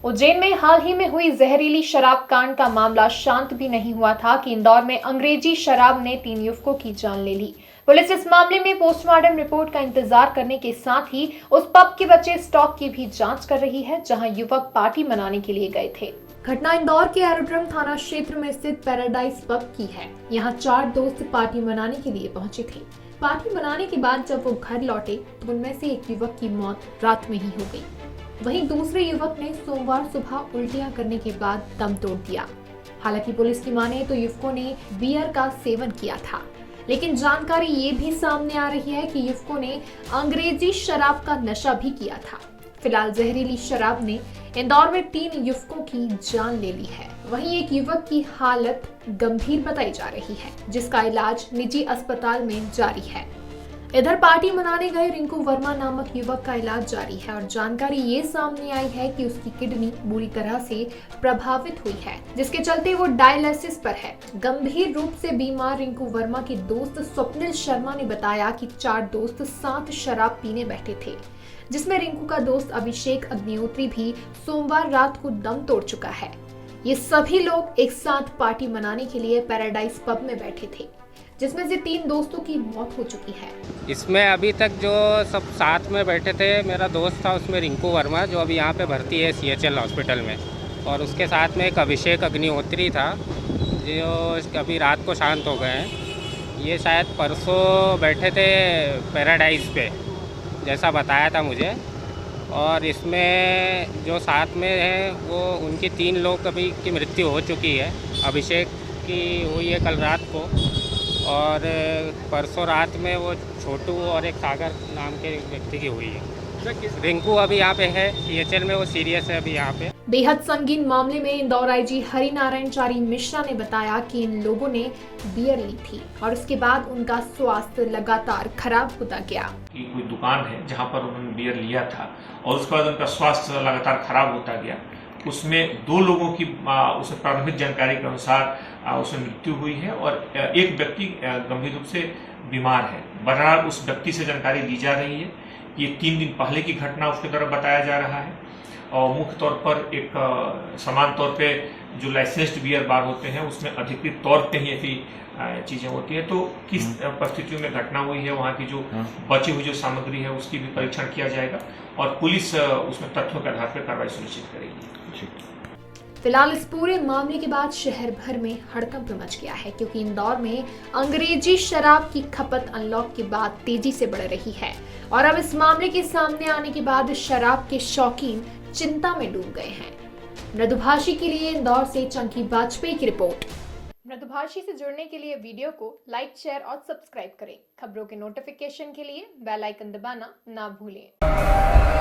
उज्जैन में हाल ही में हुई जहरीली शराब कांड का मामला शांत भी नहीं हुआ था कि इंदौर में अंग्रेजी शराब ने 3 युवकों की जान ले ली। पुलिस इस मामले में पोस्टमार्टम रिपोर्ट का इंतजार करने के साथ ही उस पब के बचे स्टॉक की भी जांच कर रही है जहां युवक पार्टी मनाने के लिए गए थे। घटना इंदौर के एरोड्रम थाना क्षेत्र में स्थित पैराडाइज पब की है। यहाँ 4 दोस्त पार्टी मनाने के लिए पहुंचे थे। पार्टी मनाने के बाद जब वो घर लौटे तो उनमें से एक युवक की मौत रात में ही हो गई। वहीं दूसरे युवक ने सोमवार सुबह उल्टियां करने के बाद दम तोड़ दिया। हालांकि पुलिस की माने तो युवकों ने बियर का सेवन किया था, लेकिन जानकारी ये भी सामने आ रही है कि युवकों ने अंग्रेजी शराब का नशा भी किया था। फिलहाल जहरीली शराब ने इंदौर में 3 युवकों की जान ले ली है। वहीं एक युवक की हालत गंभीर बताई जा रही है, जिसका इलाज निजी अस्पताल में जारी है। इधर पार्टी मनाने गए रिंकू वर्मा नामक युवक का इलाज जारी है और जानकारी ये सामने आई है कि उसकी किडनी बुरी तरह से प्रभावित हुई है, जिसके चलते वो डायलिसिस पर है। गंभीर रूप से बीमार रिंकू वर्मा के दोस्त स्वप्निल शर्मा ने बताया कि 4 दोस्त साथ शराब पीने बैठे थे, जिसमें रिंकू का दोस्त अभिषेक अग्निहोत्री भी सोमवार रात को दम तोड़ चुका है। ये सभी लोग एक साथ पार्टी मनाने के लिए पैराडाइज पब में बैठे थे, जिसमें से 3 दोस्तों की मौत हो चुकी है। इसमें अभी तक जो सब साथ में बैठे थे, मेरा दोस्त था उसमें रिंकू वर्मा जो अभी यहाँ पे भर्ती है CHL हॉस्पिटल में, और उसके साथ में एक अभिषेक अग्निहोत्री था जो अभी रात को शांत हो गए हैं। ये शायद परसों बैठे थे पैराडाइज पे, जैसा बताया था मुझे। और इसमें जो साथ में है वो उनकी 3 लोग अभी की मृत्यु हो चुकी है। अभिषेक की हुई है कल रात को, और परसों रात में वो छोटू और एक सागर नाम के व्यक्ति की हुई है। रिंकू अभी यहाँ पे है CHL में, वो सीरियस है अभी यहाँ पे। बेहद संगीन मामले में इंदौर IG हरिनारायण चारी मिश्रा ने बताया कि इन लोगों ने बियर ली थी और उसके बाद उनका स्वास्थ्य लगातार खराब होता गया। कि कोई दुकान है जहाँ पर उन्होंने बियर लिया था और उसके बाद उनका स्वास्थ्य लगातार खराब होता गया। उसमें 2 लोगों की उसमें प्रारंभिक जानकारी के अनुसार उसमें मृत्यु हुई है और एक व्यक्ति गंभीर रूप से बीमार है। बहरहाल उस व्यक्ति से जानकारी ली जा रही है। ये 3 दिन पहले की घटना उसके द्वारा बताया जा रहा है और मुख्य तौर पर एक समान तौर पे जो लाइसेंस्ड बियर बार होते हैं उसमें अधिकृत तौर पे ही ऐसी चीजें होती है। तो किस परिस्थितियों में घटना हुई है, वहाँ की जो बची हुई जो सामग्री है उसकी भी परीक्षण किया जाएगा और पुलिस उसमें तथ्यों के आधार पर कार्रवाई सुनिश्चित करेगी। फिलहाल इस पूरे मामले के बाद शहर भर में हड़कंप मच गया है, क्योंकि इंदौर में अंग्रेजी शराब की खपत अनलॉक के बाद तेजी से बढ़ रही है और अब इस मामले के सामने आने के बाद शराब के शौकीन चिंता में डूब गए हैं। मृदुभाषी के लिए इंदौर से चंकी वाजपेयी की रिपोर्ट। मृदुभाषी से जुड़ने के लिए वीडियो को लाइक, शेयर और सब्सक्राइब करें। खबरों के नोटिफिकेशन के लिए बेल आइकन दबाना ना भूलें।